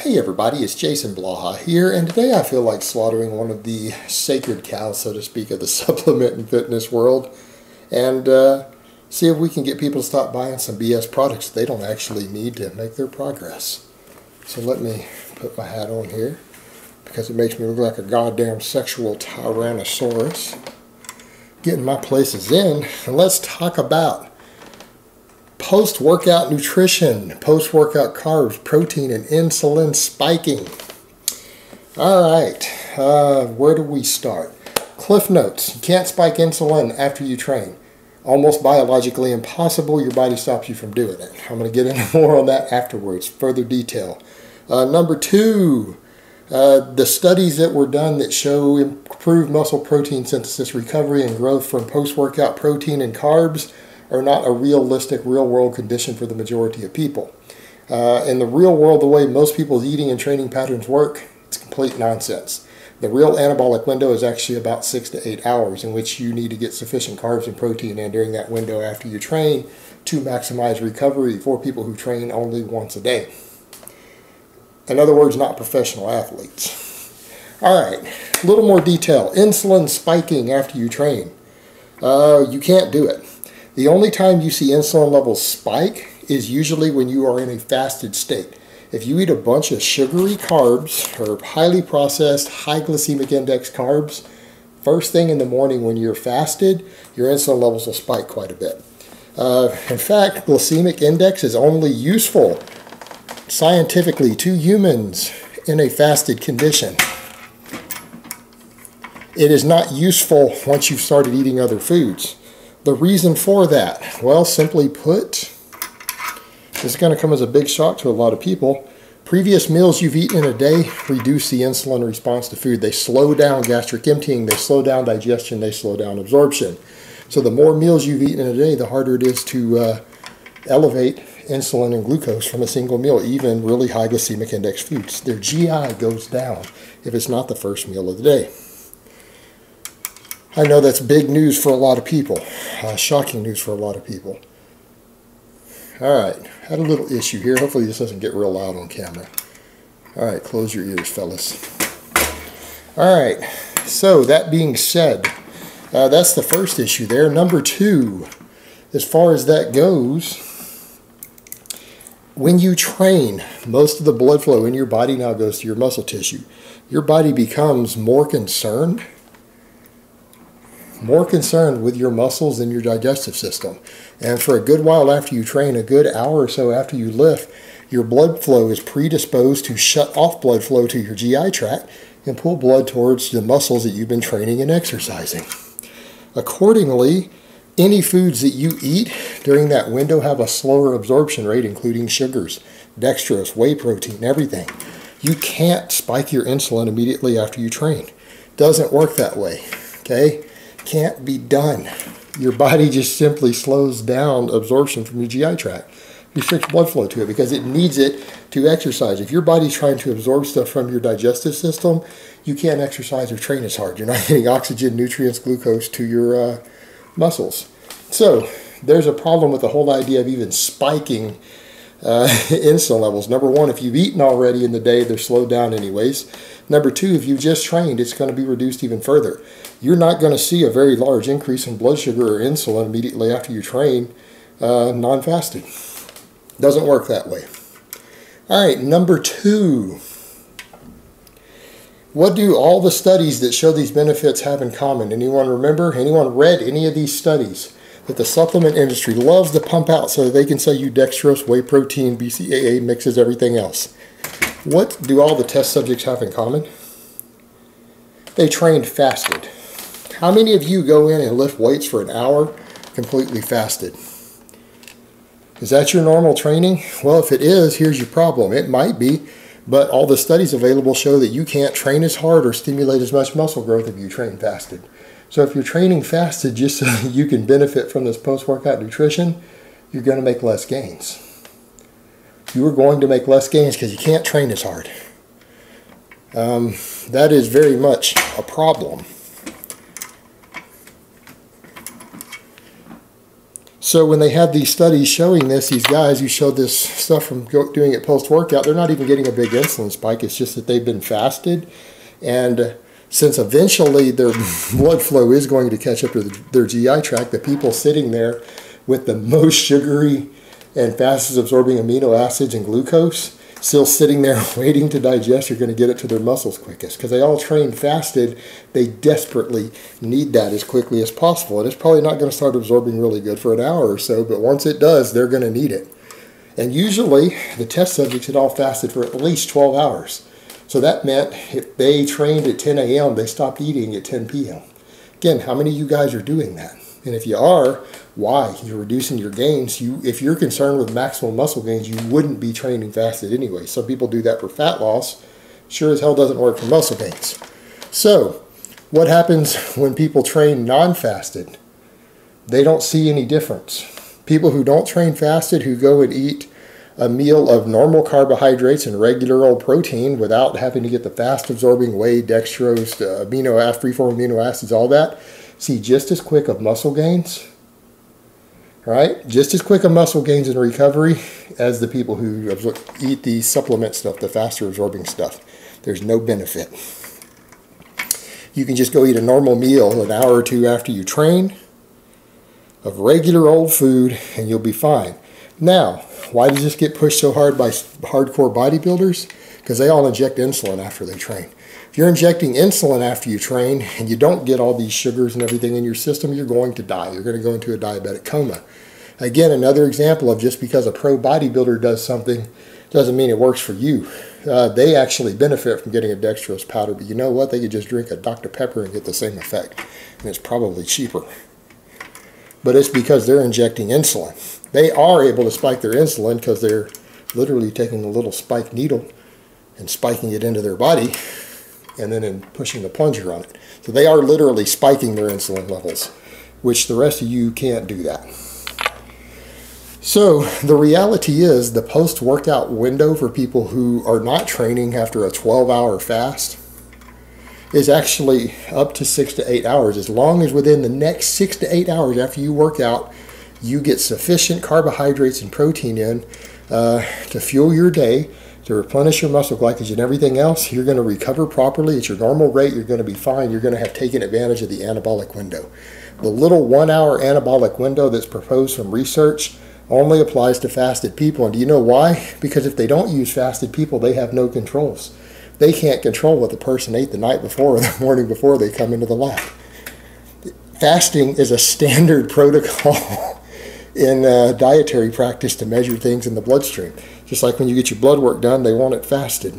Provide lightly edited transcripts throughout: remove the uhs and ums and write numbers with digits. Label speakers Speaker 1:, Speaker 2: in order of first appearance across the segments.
Speaker 1: Hey everybody, it's Jason Blaha here, and today I feel like slaughtering one of the sacred cows, so to speak, of the supplement and fitness world, and see if we can get people to stop buying some BS products they don't actually need to make their progress. So let me put my hat on here, because it makes me look like a goddamn sexual tyrannosaurus. Getting my places in, and let's talk about post-workout nutrition, post-workout carbs, protein, and insulin spiking. Alright, where do we start? Cliff notes. You can't spike insulin after you train. Almost biologically impossible. Your body stops you from doing it. I'm going to get into more on that afterwards, further detail. Number two, the studies that were done that show improved muscle protein synthesis, recovery, and growth from post-workout protein and carbs are not a realistic real-world condition for the majority of people. In the real world, the way most people's eating and training patterns work, it's complete nonsense. The real anabolic window is actually about 6 to 8 hours, in which you need to get sufficient carbs and protein in during that window after you train to maximize recovery for people who train only once a day. In other words, not professional athletes. Alright, a little more detail. Insulin spiking after you train. You can't do it. The only time you see insulin levels spike is usually when you are in a fasted state. If you eat a bunch of sugary carbs or highly processed, high glycemic index carbs, first thing in the morning when you're fasted, your insulin levels will spike quite a bit. In fact, glycemic index is only useful scientifically to humans in a fasted condition. It is not useful once you've started eating other foods. The reason for that, well, simply put, this is going to come as a big shock to a lot of people. Previous meals you've eaten in a day reduce the insulin response to food. They slow down gastric emptying, they slow down digestion, they slow down absorption. So the more meals you've eaten in a day, the harder it is to elevate insulin and glucose from a single meal, even really high glycemic index foods. Their GI goes down if it's not the first meal of the day. I know that's big news for a lot of people, shocking news for a lot of people. Alright, had a little issue here. Hopefully this doesn't get real loud on camera. Alright, close your ears, fellas. Alright, so that being said, that's the first issue there. Number two, as far as that goes, when you train, most of the blood flow in your body now goes to your muscle tissue. Your body becomes more concerned with your muscles than your digestive system. And for a good while after you train, a good hour or so after you lift, your blood flow is predisposed to shut off blood flow to your GI tract and pull blood towards the muscles that you've been training and exercising. Accordingly, any foods that you eat during that window have a slower absorption rate, including sugars, dextrose, whey protein, everything. You can't spike your insulin immediately after you train. Doesn't work that way, okay? Can't be done. Your body just simply slows down absorption from your GI tract. Restricts blood flow to it because it needs it to exercise. If your body's trying to absorb stuff from your digestive system, you can't exercise or train as hard. You're not getting oxygen, nutrients, glucose to your muscles. So there's a problem with the whole idea of even spiking insulin levels. Number one, if you've eaten already in the day, they're slowed down anyways. Number two, if you just trained, it's going to be reduced even further. You're not going to see a very large increase in blood sugar or insulin immediately after you train non-fasted. Doesn't work that way. All right, number two. What do all the studies that show these benefits have in common? Anyone remember? Anyone read any of these studies that the supplement industry loves to pump out so that they can sell you dextrose, whey protein, BCAA mixes, everything else? What do all the test subjects have in common? They trained fasted. How many of you go in and lift weights for an hour completely fasted? Is that your normal training? Well, if it is, here's your problem. It might be, but all the studies available show that you can't train as hard or stimulate as much muscle growth if you train fasted. So if you're training fasted just so you can benefit from this post-workout nutrition, you're going to make less gains. You are going to make less gains because you can't train as hard. That is very much a problem. So when they have these studies showing this, these guys who showed this stuff from doing it post-workout, they're not even getting a big insulin spike. It's just that they've been fasted. And since eventually their blood flow is going to catch up to their GI tract, the people sitting there with the most sugary and fastest absorbing amino acids and glucose, still sitting there waiting to digest, are going to get it to their muscles quickest. Because they all trained fasted, they desperately need that as quickly as possible. And it's probably not going to start absorbing really good for an hour or so, but once it does, they're going to need it. And usually, the test subjects had all fasted for at least 12 hours. So that meant if they trained at 10 a.m., they stopped eating at 10 p.m. Again, how many of you guys are doing that? And if you are, why? You're reducing your gains. If you're concerned with maximal muscle gains, you wouldn't be training fasted anyway. Some people do that for fat loss. Sure as hell doesn't work for muscle gains. So, what happens when people train non-fasted? They don't see any difference. People who don't train fasted, who go and eat a meal of normal carbohydrates and regular old protein without having to get the fast-absorbing whey, dextrose, free-form amino acids, all that, see just as quick of muscle gains, right? Just as quick of muscle gains in recovery as the people who eat the supplement stuff, the faster absorbing stuff. There's no benefit. You can just go eat a normal meal an hour or two after you train of regular old food and you'll be fine. Now, why does this get pushed so hard by hardcore bodybuilders? Because they all inject insulin after they train. If you're injecting insulin after you train and you don't get all these sugars and everything in your system, you're going to die. You're going to go into a diabetic coma. Again, another example of just because a pro bodybuilder does something doesn't mean it works for you. They actually benefit from getting a dextrose powder, but you know what? They could just drink a Dr. Pepper and get the same effect, and it's probably cheaper. But it's because they're injecting insulin. They are able to spike their insulin because they're literally taking a little spike needle and spiking it into their body and then pushing the plunger on it. So they are literally spiking their insulin levels, which the rest of you can't do that. So the reality is the post-workout window for people who are not training after a 12-hour fast is actually up to 6 to 8 hours. As long as within the next 6 to 8 hours after you work out, you get sufficient carbohydrates and protein in to fuel your day, to replenish your muscle glycogen and everything else, you're going to recover properly at your normal rate. You're going to be fine. You're going to have taken advantage of the anabolic window. The little 1 hour anabolic window that's proposed from research only applies to fasted people. And do you know why? Because if they don't use fasted people, they have no controls. They can't control what the person ate the night before or the morning before they come into the lab. Fasting is a standard protocol in dietary practice to measure things in the bloodstream. Just like when you get your blood work done, they want it fasted.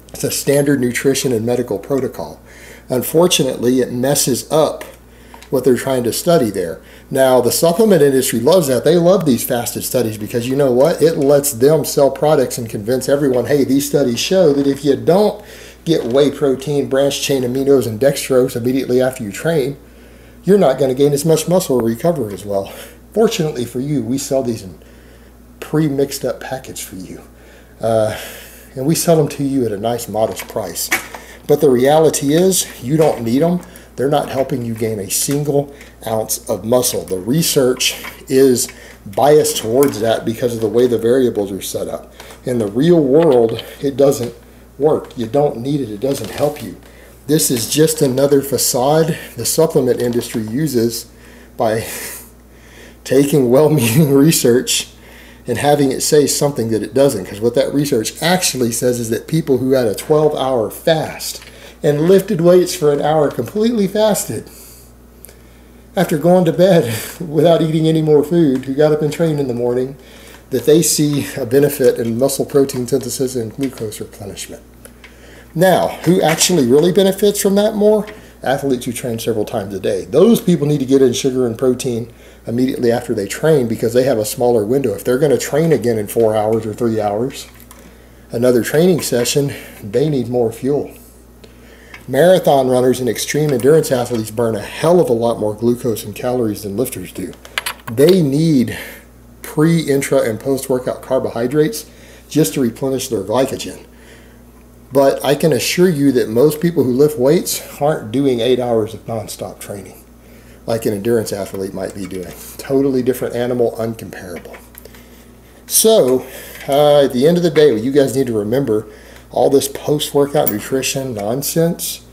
Speaker 1: It's a standard nutrition and medical protocol. Unfortunately, it messes up what they're trying to study there. Now, the supplement industry loves that. They love these fasted studies because you know what? It lets them sell products and convince everyone, hey, these studies show that if you don't get whey protein, branched chain aminos, and dextrose immediately after you train, you're not going to gain as much muscle or recover as well. Fortunately for you, we sell these in pre-mixed up package for you. And we sell them to you at a nice modest price. But the reality is, you don't need them. They're not helping you gain a single ounce of muscle. The research is biased towards that because of the way the variables are set up. In the real world, it doesn't work. You don't need it. It doesn't help you. This is just another facade the supplement industry uses by taking well-meaning research and having it say something that it doesn't. Because what that research actually says is that people who had a 12-hour fast and lifted weights for an hour completely fasted after going to bed without eating any more food, who got up and trained in the morning, that they see a benefit in muscle protein synthesis and glucose replenishment. Now, who actually really benefits from that more? Athletes who train several times a day. Those people need to get in sugar and protein immediately after they train because they have a smaller window. If they're going to train again in 4 hours or 3 hours, another training session, they need more fuel. Marathon runners and extreme endurance athletes burn a hell of a lot more glucose and calories than lifters do. They need pre, intra, and post-workout carbohydrates just to replenish their glycogen. But I can assure you that most people who lift weights aren't doing 8 hours of nonstop training. like an endurance athlete might be doing. Totally different animal, uncomparable. So, at the end of the day, what you guys need to remember, all this post-workout nutrition nonsense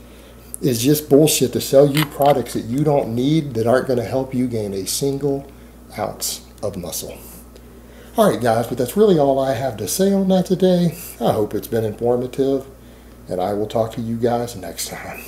Speaker 1: is just bullshit to sell you products that you don't need, that aren't going to help you gain a single ounce of muscle. All right, guys, but that's really all I have to say on that today. I hope it's been informative, and I will talk to you guys next time.